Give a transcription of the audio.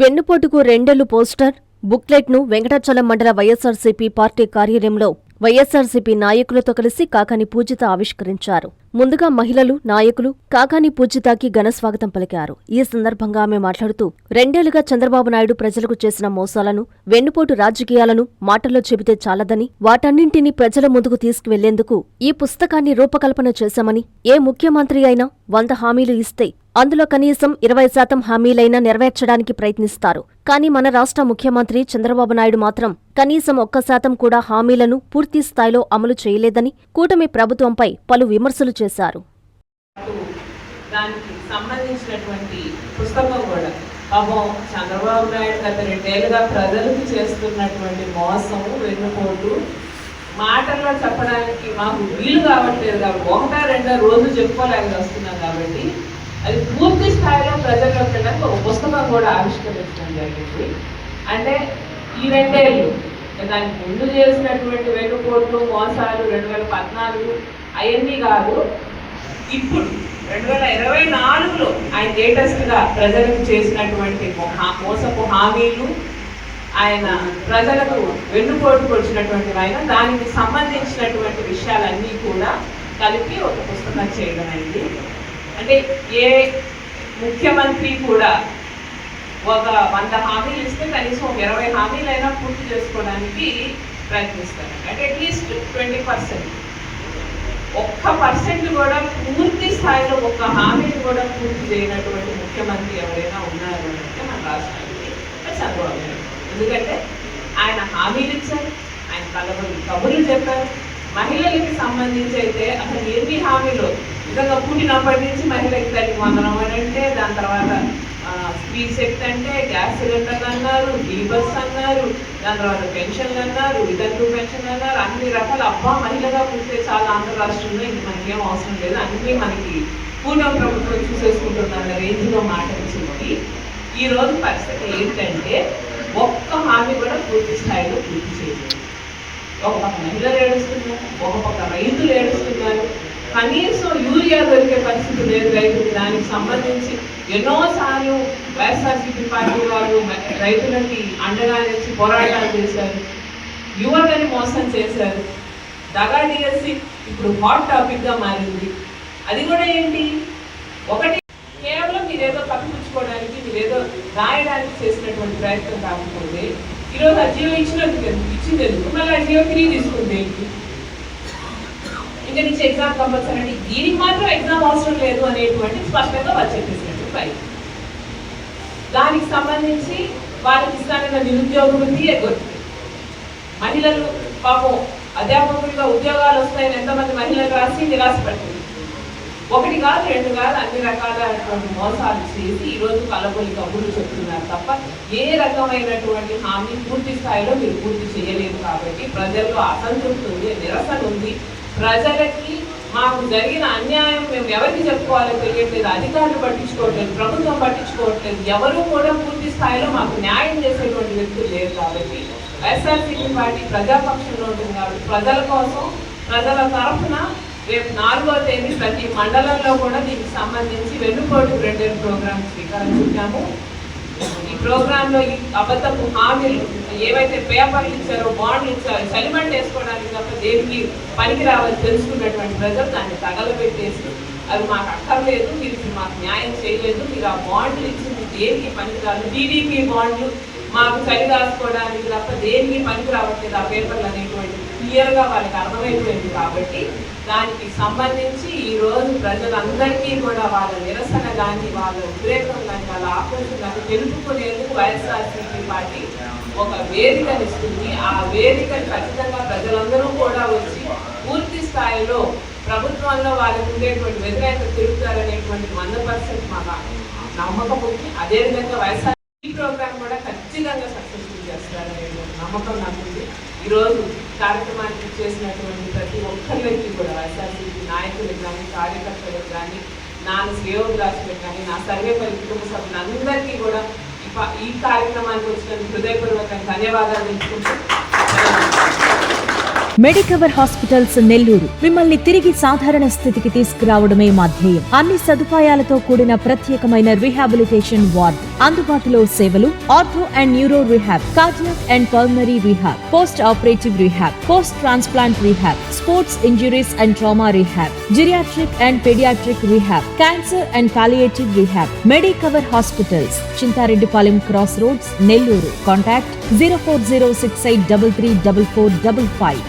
వెన్నుపోటుకు రెండేళ్లు పోస్టర్, బుక్లెట్ను వెంకటాచలం మండల వైఎస్సార్సీపీ పార్టీ కార్యాలయంలో వైఎస్సార్సీపీ నాయకులతో కలిసి కాకాని పూజిత ఆవిష్కరించారు. ముందుగా మహిళలు, నాయకులు కాకాని పూజితకి ఘనస్వాగతం పలికారు. ఈ సందర్భంగా ఆమె మాట్లాడుతూ, రెండేళ్లుగా చంద్రబాబు నాయుడు ప్రజలకు చేసిన మోసాలను, వెన్నుపోటు రాజకీయాలను మాటల్లో చెబితే చాలదని, వాటన్నింటినీ ప్రజల ముందుకు తీసుకువెళ్లేందుకు ఈ పుస్తకాన్ని రూపకల్పన చేశామని, ఏ ముఖ్యమంత్రి అయినా 100 హామీలు ఇస్తే అందులో కనీసం 20% హామీలైనా నెరవేర్చడానికి ప్రయత్నిస్తారు. కానీ మన రాష్ట్ర ముఖ్యమంత్రి చంద్రబాబు నాయుడు మాత్రం కనీసం 1% కూడా హామీలను పూర్తి స్థాయిలో అమలు చేయలేదని కూటమి ప్రభుత్వంపై పలు విమర్శలు చేశారు. దానికి సంబంధించినటువంటి పుస్తకం కూడా పాపం చంద్రబాబు నాయుడు గత 2 ఏళ్లుగా ప్రజలకు చేస్తున్నటువంటి మోసము, వెన్నుపోటు మాటల్లో చెప్పడానికి మాకు వీలు కావట్లేదు కాబట్టి 1-2 రోజులు చెప్పుకోలేక వస్తున్నాం కాబట్టి అది పూర్తి స్థాయిలో ప్రజల్లోకి వెళ్ళడానికి ఒక పుస్తకం కూడా ఆవిష్కరించడం జరిగింది. అంటే ఈ 2 ఏళ్ళు దానికి ముందు చేసినటువంటి వెన్నుపోట్లు, మోసాలు 2014 అవన్నీ కాదు, ఇప్పుడు 2024లో ఆయన లేటెస్ట్గా ప్రజలకు చేసినటువంటి మోసపు హామీలు, ఆయన ప్రజలకు వెన్నుపోటు పొడిచినటువంటి ఆయన దానికి సంబంధించినటువంటి విషయాలన్నీ కూడా కలిపి ఒక పుస్తకం చేయడం అయింది. అంటే ఏ ముఖ్యమంత్రి కూడా ఒక 100 హామీలు ఇస్తే కనీసం 20 హామీలైనా పూర్తి చేసుకోవడానికి ప్రయత్నిస్తారు. అంటే అట్లీస్ట్ 20%, 1% కూడా పూర్తి స్థాయిలో ఒక్క హామీని కూడా పూర్తి చేయనటువంటి ముఖ్యమంత్రి ఎవరైనా ఉన్నారు అంటే మన రాష్ట్రానికి చంద్రబాబు నాయుడు. ఎందుకంటే ఆయన హామీలు ఇచ్చారు, ఆయన కబుర్లు చెప్పారు. మహిళలకి సంబంధించి అయితే అసలు ఎన్ని హామీలు నిజంగా పుట్టినప్పటి నుంచి మహిళకి తల్లికి వందనం అని అంటే, దాని తర్వాత స్త్రీ శక్తి అంటే గ్యాస్ సిలిండర్లు అన్నారు, ఫ్రీ బస్ అన్నారు, దాని తర్వాత పెన్షన్లు అన్నారు, వితంతు పెన్షన్ అన్నారు, అన్ని రకాల అబ్బా మహిళగా పుట్టితే చాలా ఆంధ్ర రాష్ట్రంలో ఇంక మనకేం అవసరం లేదు, అన్నీ మనకి కూటమి ప్రభుత్వం చూసేసుకుంటున్న రేంజ్లో మాట్లాడుతుంది. ఈరోజు పరిస్థితి ఏంటంటే ఒక్క హామీ కూడా పూర్తి స్థాయిలో పూర్తి చేయలేదు. ఒక పక్క మహిళలు ఏడుస్తున్నారు, ఒక పక్క రైతులు ఏడుస్తున్నారు. కనీసం యూరియా దొరికే పరిస్థితి లేదు రైతులు. దానికి సంబంధించి ఎన్నోసార్లు వైఎస్ఆర్సీపీ పార్టీ వాళ్ళు రైతులకి అండగా నిలిచి పోరాటాలు చేశారు, యువతని మోసం చేశారు. దగా డిఎస్సి ఇప్పుడు హాట్ టాపిక్గా మారింది. అది కూడా ఏంటి, ఒకటి కేవలం మీరేదో కప్పిపుచ్చుకోవడానికి, మీరేదో రాయడానికి చేసినటువంటి ప్రయత్నం కాకపోతే ఈరోజు ఆ జియో ఇచ్చింది ఎందుకు, మళ్ళీ ఆ జియో 3 తీసుకుంది ఏంటి, ఇంకా నుంచి ఎగ్జామ్ కంపల్సరీ అంటే దీనికి మాత్రం ఎగ్జామ్ అవసరం లేదు అనేటువంటి స్పష్టంగా వాళ్ళు చెప్పేసినట్టు పైకి. దానికి సంబంధించి వాళ్ళకి ఇస్తానన్న నిరుద్యోగ వృత్తి ఎగ్గొట్టింది. మహిళలు పాపం అధ్యాపకులుగా ఉద్యోగాలు వస్తాయని ఎంతమంది మహిళలు రాసి నిరాశపడుతుంది. 1 కాదు 2 కాదు అన్ని రకాలైనటువంటి మోసాలు చేసి ఈరోజు కలబొలి కబుర్లు చెప్తున్నారు తప్ప ఏ రకమైనటువంటి హామీ పూర్తి స్థాయిలో మీరు పూర్తి చేయలేదు. కాబట్టి ప్రజల్లో అసంతృప్తి ఉంది, నిరసన ఉంది. ప్రజలకి మాకు జరిగిన అన్యాయం మేము ఎవరికి చెప్పుకోవాలో తెలియట్లేదు, అధికారులు పట్టించుకోవట్లేదు, ప్రభుత్వం పట్టించుకోవట్లేదు, ఎవరు కూడా పూర్తి స్థాయిలో మాకు న్యాయం చేసేటువంటి వ్యక్తులు లేరు. కాబట్టి వైఎస్ఆర్సీపీ పార్టీ ప్రజాపక్షంలో ఉంటుంది కాబట్టి ప్రజల కోసం, ప్రజల తరఫున రేపు 4వ తేదీ ప్రతి మండలంలో కూడా దీనికి సంబంధించి వెన్నుపోటు 2 ప్రోగ్రామ్ శ్రీకారం చుట్టాము. ఈ ప్రోగ్రాంలో ఈ అబద్ధపు హామీలు ఏవైతే పేపర్లు ఇచ్చారో, బాండ్లు ఇచ్చారో, చలిమంట వేసుకోవడానికి తప్ప దేనికి పనికి రావాలి తెలుసుకున్నటువంటి ప్రజలు దాన్ని తగలబెట్టేసి అవి మాకు అక్కర్లేదు, మీరు మాకు న్యాయం చేయలేదు, మీరు ఆ బాండ్లు ఇచ్చింది దేనికి పనికి రాదు, టీడీపీ బాండ్లు మాకు చలి రాసుకోవడానికి తప్ప దేనికి పనికి రావట్లేదు ఆ పేపర్లు అనేటువంటి క్లియర్గా వాళ్ళకి అర్థమైపోయింది. కాబట్టి దానికి సంబంధించి ఈరోజు ప్రజలందరికీ కూడా వాళ్ళ నిరసన కానీ, వాళ్ళ ఉద్రేకం కానీ, వాళ్ళ ఆక్రోశం కానీ తెలుపుకునేందుకు వైఎస్ఆర్సీపీ పార్టీ ఒక వేదికనిస్తుంది. ఆ వేదికను ఖచ్చితంగా ప్రజలందరూ కూడా వచ్చి పూర్తి స్థాయిలో ప్రభుత్వంలో వాళ్ళకు ఉండేటువంటి వ్యతిరేకత తిరుగుతారనేటువంటి 100% మాకు నమ్మకం ఉంది. అదేవిధంగా వైఎస్ఆర్ ప్రోగ్రామ్ కూడా ఖచ్చితంగా సక్సెస్ఫుల్ చేస్తారనేటువంటి నమ్మకం నాకు ఉంది. ఈరోజు కార్యక్రమానికి చేసినటువంటి ప్రతి ఒక్కరికి కూడా వైఎస్ఆర్సీపీ నాయకులకు కానీ, కార్యకర్తలకు కానీ, నా శ్రేయోభిలాషులకు కానీ, నా సర్వేపల్లి కుటుంబ సభ్యులందరికీ కూడా ఈ కార్యక్రమానికి వచ్చినందుకు హృదయపూర్వకంగా ధన్యవాదాలు తెలుసుకుంటూ మెడికవర్ హాస్పిటల్స్ నెల్లూరు మిమ్మల్ని తిరిగి సాధారణ స్థితికి తీసుకురావడమే మా ధ్యేయం. అన్ని సదుపాయాలతో కూడిన ప్రత్యేకమైన రీహాబిలిటేషన్ వార్డ్, అందుబాటులో సేవలు ortho and neuro rehab, cardiac and pulmonary rehab, post operative rehab, post transplant rehab, sports injuries and trauma rehab, geriatric and paediatric rehab, cancer and palliative rehab. Medicover hospitals, Chintareddypalem cross roads, Nellore. Contact 040683344555.